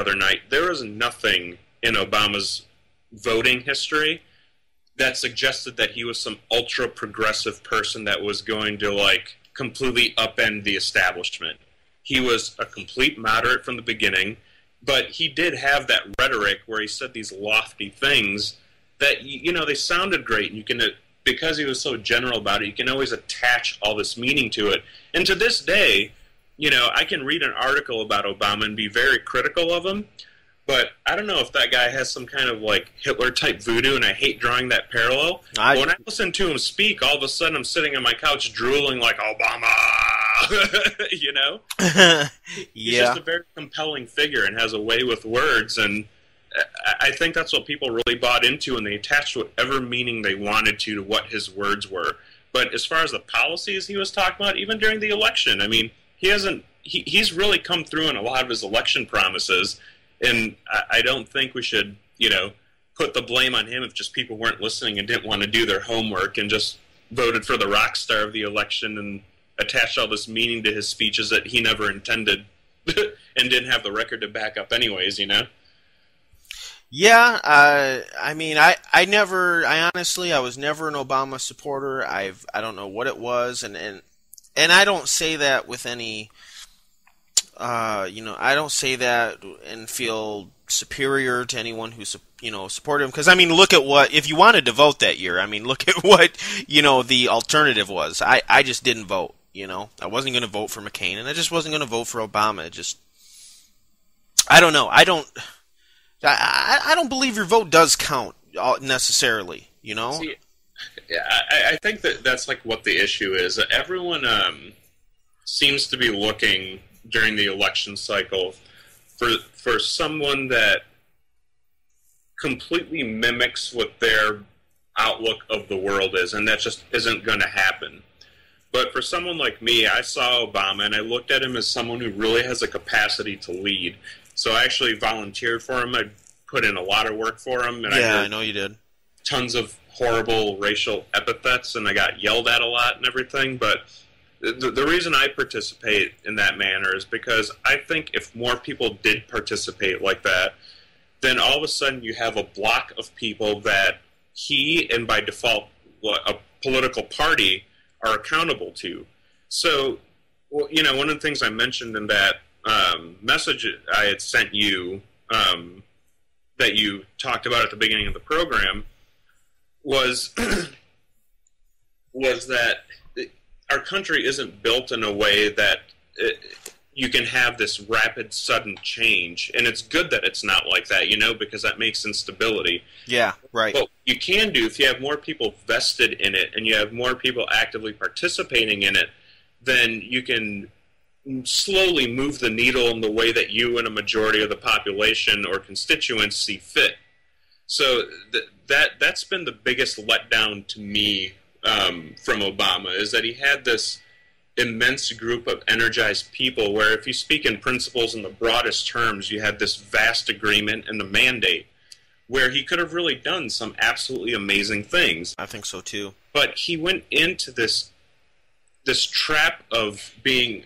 other night, there was nothing in Obama's voting history that suggested that he was some ultra-progressive person that was going to, like, completely upend the establishment. He was a complete moderate from the beginning, but he did have that rhetoric where he said these lofty things that, you know, they sounded great, and you can, because he was so general about it, you can always attach all this meaning to it. And to this day, you know, I can read an article about Obama and be very critical of him, but I don't know if that guy has some kind of, like, Hitler-type voodoo, and I hate drawing that parallel. But when I listen to him speak, all of a sudden I'm sitting on my couch drooling like, Obama! You know? He's just a very compelling figure and has a way with words, and I think that's what people really bought into, and they attached whatever meaning they wanted to what his words were. But as far as the policies he was talking about, even during the election, I mean, he's really come through in a lot of his election promises, and I don't think we should, you know, put the blame on him if just people weren't listening and didn't want to do their homework and just voted for the rock star of the election and attached all this meaning to his speeches that he never intended and didn't have the record to back up anyways, you know? Yeah, I mean, I honestly, I was never an Obama supporter. I don't know what it was, and I don't say that with any, you know, I don't say that and feel superior to anyone who, you know, supported him. Because, I mean, look at what, if you wanted to vote that year, I mean, look at what, you know, the alternative was. I just didn't vote, you know. I wasn't going to vote for McCain, and I just wasn't going to vote for Obama. It just, I don't know. I don't believe your vote does count necessarily, you know? See, I think that's like what the issue is. Everyone seems to be looking during the election cycle for someone that completely mimics what their outlook of the world is, and that just isn't going to happen. But for someone like me, I saw Obama, and I looked at him as someone who really has a capacity to lead. So I actually volunteered for him. I put in a lot of work for him. And I know you did. Tons of horrible racial epithets, and I got yelled at a lot and everything. But the reason I participate in that manner is because I think if more people did participate like that, then all of a sudden you have a block of people that he, and by default a political party, are accountable to. So, well, you know, one of the things I mentioned in that message I had sent you that you talked about at the beginning of the program was that our country isn't built in a way that you can have this rapid, sudden change. And it's good that it's not like that, you know, because that makes instability. Yeah, right. But you can do, if you have more people vested in it and you have more people actively participating in it, then you can slowly move the needle in the way that you and a majority of the population or constituents see fit. So that's been the biggest letdown to me from Obama, is that he had this immense group of energized people where if you speak in principles in the broadest terms, you had this vast agreement and the mandate where he could have really done some absolutely amazing things. I think so too. But he went into this trap of being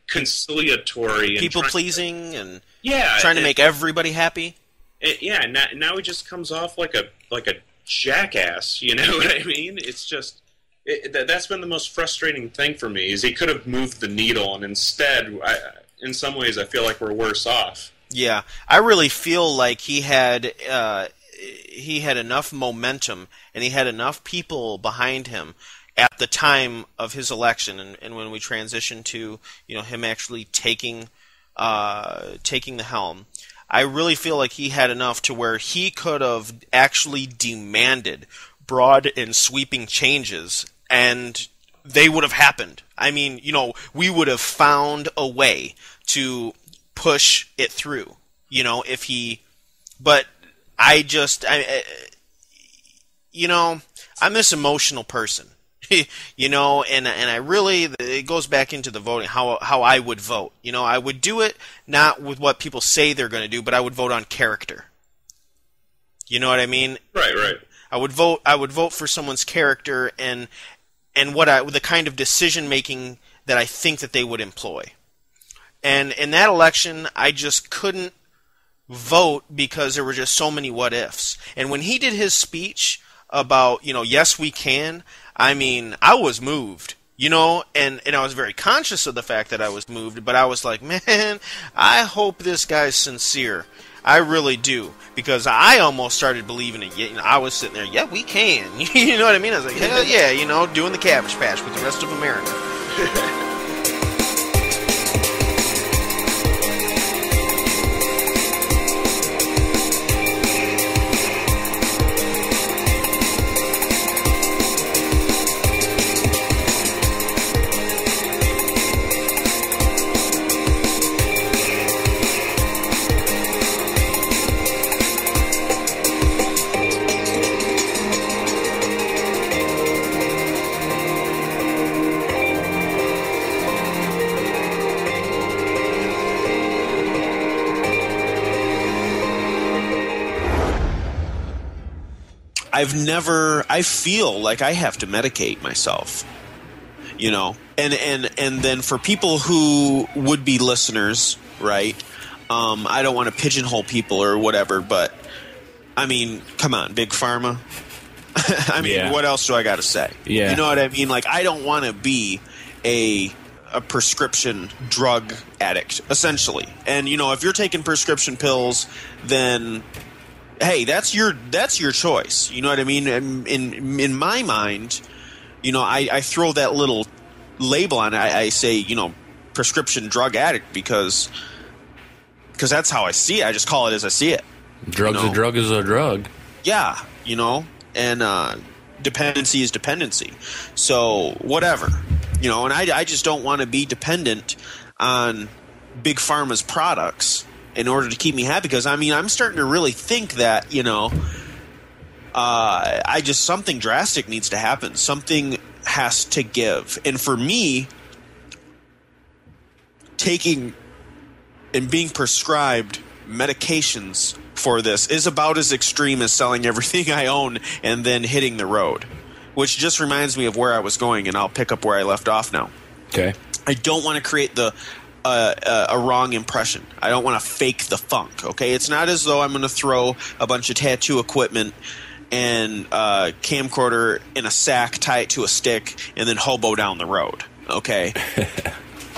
conciliatory and people-pleasing and yeah, trying to make everybody happy. Now he just comes off like a jackass, you know what I mean? It's just... that's been the most frustrating thing for me, is he could have moved the needle, and instead, in some ways, I feel like we're worse off. Yeah, I really feel like he had enough momentum, and he had enough people behind him at the time of his election, and when we transitioned to, you know, him actually taking the helm. I really feel like he had enough to where he could have actually demanded broad and sweeping changes, and they would have happened. I mean, you know, we would have found a way to push it through, you know, if he... But you know, I'm this emotional person, you know, and I really... It goes back into the voting, how I would vote. You know, I would do it not with what people say they're going to do, but I would vote on character. You know what I mean? Right. I would vote for someone's character and the kind of decision making that I think that they would employ. And in that election, I just couldn't vote because there were just so many what ifs. And when he did his speech about, yes, we can, I mean, I was moved. And I was very conscious of the fact that I was moved, but I was like, man, I hope this guy's sincere. I really do, because I almost started believing it. I was sitting there, yeah, we can. You know what I mean? I was like, hell yeah, doing the Cabbage Patch with the rest of America. I feel like I have to medicate myself, and then for people who would be listeners, right? I don't want to pigeonhole people or whatever, but I mean, come on, Big Pharma. I mean, What else do I got to say? Yeah. You know what I mean? Like, I don't want to be a prescription drug addict, essentially. And, if you're taking prescription pills, then hey, that's your choice. You know what I mean? In my mind, I throw that little label on it. I say, prescription drug addict because that's how I see it. I just call it as I see it. Drug's a drug is a drug. Yeah, and dependency is dependency. So whatever, and I just don't want to be dependent on Big Pharma's products in order to keep me happy, because I'm starting to really think that something drastic needs to happen. Something has to give, and for me, taking and being prescribed medications for this is about as extreme as selling everything I own and then hitting the road, which just reminds me of where I was going, and I'll pick up where I left off now. Okay. I don't want to create a wrong impression. I don't want to fake the funk, okay? It's not as though I'm going to throw a bunch of tattoo equipment and camcorder in a sack, tie it to a stick, and then hobo down the road, okay?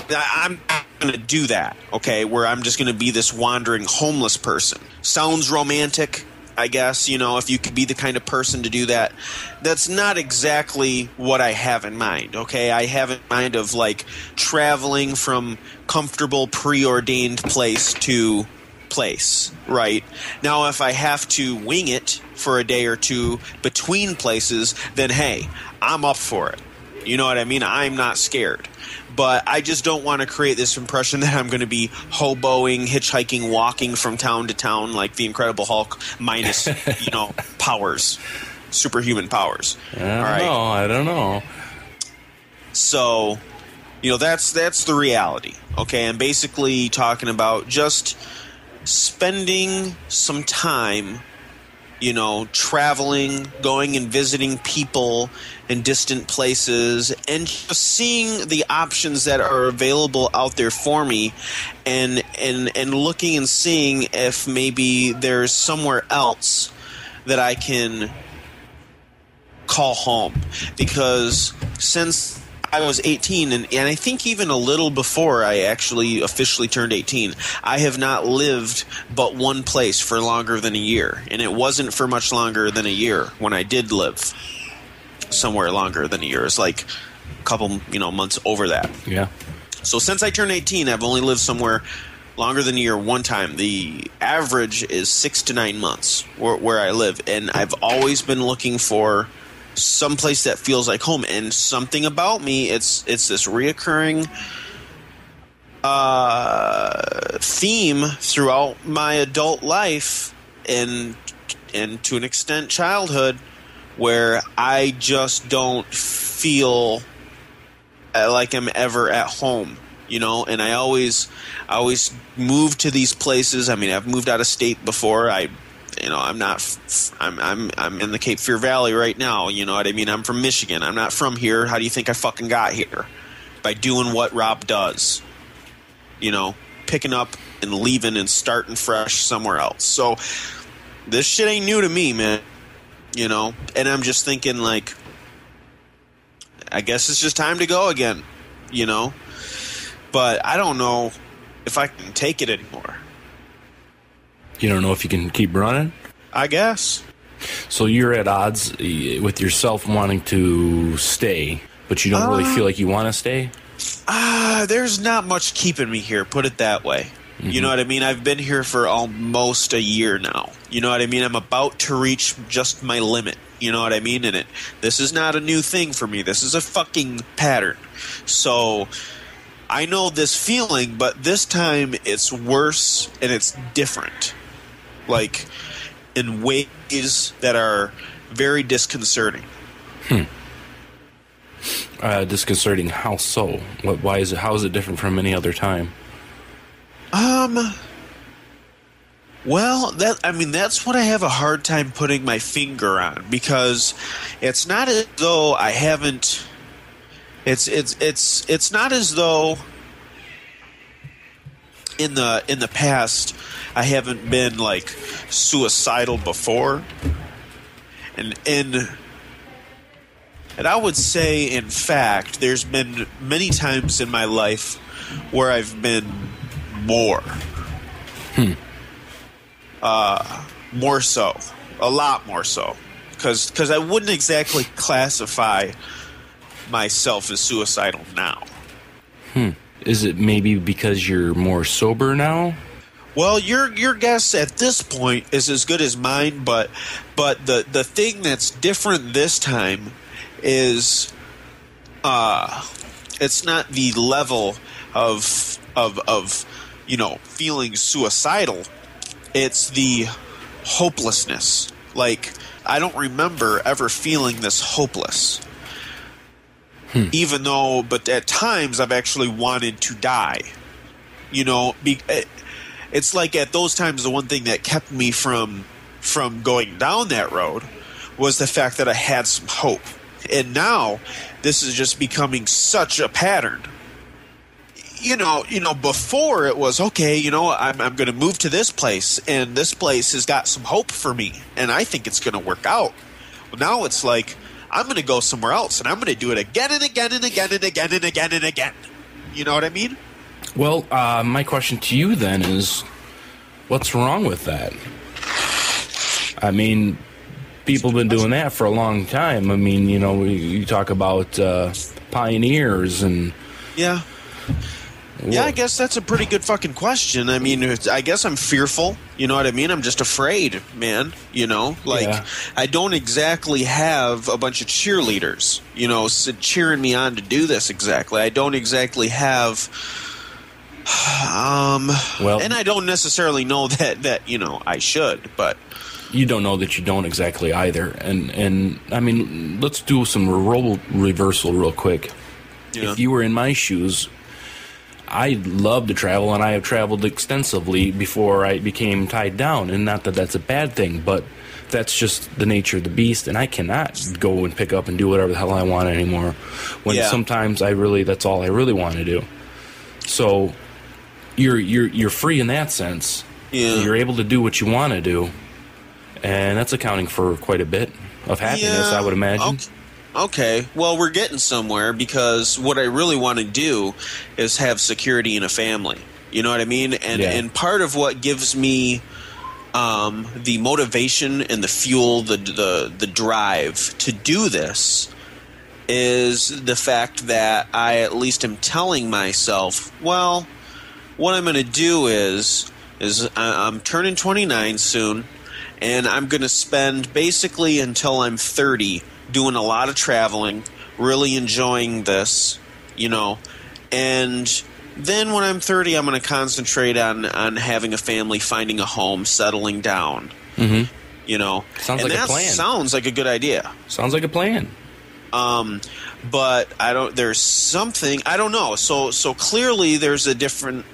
I'm not going to do that, okay, where I'm just going to be this wandering homeless person. Sounds romantic, I guess, if you could be the kind of person to do that. That's not exactly what I have in mind, okay? I have in mind of, like, traveling from comfortable, preordained place to place, right? Now, if I have to wing it for a day or two between places, then, hey, I'm up for it. You know what I mean? I'm not scared. But I just don't want to create this impression that I'm going to be hoboing, hitchhiking, walking from town to town like the Incredible Hulk minus, powers, superhuman powers. I don't know. So, that's the reality. Okay, I'm basically talking about just spending some time, traveling, going and visiting people in distant places, and just seeing the options that are available out there for me, and looking and seeing if maybe there's somewhere else that I can call home. Because since I was 18, and I think even a little before I actually officially turned 18, I have not lived but one place for longer than a year. And it wasn't for much longer than a year when I did live somewhere longer than a year. It's like a couple, months over that. Yeah. So since I turned 18, I've only lived somewhere longer than a year one time. The average is 6 to 9 months where I live. And I've always been looking for someplace that feels like home, and something about me, it's this reoccurring theme throughout my adult life and to an extent childhood, where I just don't feel like I'm ever at home, and I always move to these places. I mean, I've moved out of state before. I'm in the Cape Fear Valley right now. You know what I mean? I'm from Michigan. I'm not from here. How do you think I fucking got here? By doing what Rob does. Picking up and leaving and starting fresh somewhere else. So this shit ain't new to me, man. And I'm just thinking, like, I guess it's just time to go again, But I don't know if I can take it anymore. You don't know if you can keep running? I guess. So you're at odds with yourself wanting to stay, but you don't really feel like you want to stay? There's not much keeping me here, put it that way. Mm-hmm. You know what I mean? I've been here for almost a year now. You know what I mean? I'm about to reach just my limit. You know what I mean? And this is not a new thing for me. This is a fucking pattern. So I know this feeling, but this time it's worse and it's different. Like, in ways that are very disconcerting. Disconcerting. How so? Why is it? How is it different from any other time? Well, that's what I have a hard time putting my finger on, because it's not as though I haven't. It's not as though in the past I haven't been like suicidal before, and I would say, in fact, there's been many times in my life where I've been more. More so. A lot more so. Because I wouldn't exactly classify myself as suicidal now. Is it maybe because you're more sober now? Well, your guess at this point is as good as mine, but the thing that's different this time is it's not the level of feeling suicidal. It's the hopelessness. Like, I don't remember ever feeling this hopeless. Even though, but at times I've actually wanted to die. It's like at those times the one thing that kept me from going down that road was the fact that I had some hope. And now this is just becoming such a pattern. Before it was, okay, I'm going to move to this place, and this place has got some hope for me, and I think it's going to work out. Well, now it's like, I'm going to go somewhere else, and I'm going to do it again and again and again and again and again and again. You know what I mean? Well, my question to you then is, what's wrong with that? I mean, people have been doing that for a long time. I mean, you talk about pioneers and... Yeah. Yeah, I guess that's a pretty good fucking question. I mean, I guess I'm fearful. You know what I mean? I'm just afraid, man. I don't exactly have a bunch of cheerleaders, cheering me on to do this exactly. I don't exactly have... and I don't necessarily know that I should, but... You don't know that you don't exactly either. And I mean, let's do some role reversal real quick. Yeah. If you were in my shoes... I love to travel, and I have traveled extensively before I became tied down. And not that that's a bad thing, but that's just the nature of the beast, and I cannot go and pick up and do whatever the hell I want anymore. When sometimes that's all I really want to do. So you're free in that sense. Yeah. You're able to do what you want to do, and that's accounting for quite a bit of happiness, I would imagine. Okay, well, we're getting somewhere, because what I really want to do is have security in a family. You know what I mean? And part of what gives me the motivation and the fuel, the drive to do this is the fact that I at least am telling myself, well, what I'm going to do is I'm turning 29 soon, and I'm going to spend basically until I'm 30 doing a lot of traveling, really enjoying this, and then when I'm 30, I'm going to concentrate on having a family, finding a home, settling down. Mm-hmm. Sounds like a plan. Sounds like a good idea. Sounds like a plan. But there's something, I don't know. So clearly there's a different,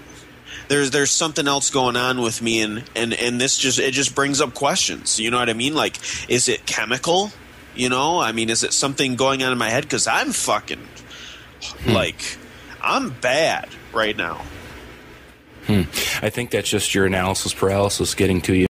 there's something else going on with me, and this just brings up questions. You know what I mean? Like, is it chemical? I mean, is it something going on in my head? Because I'm fucking, I'm bad right now. I think that's just your analysis paralysis getting to you.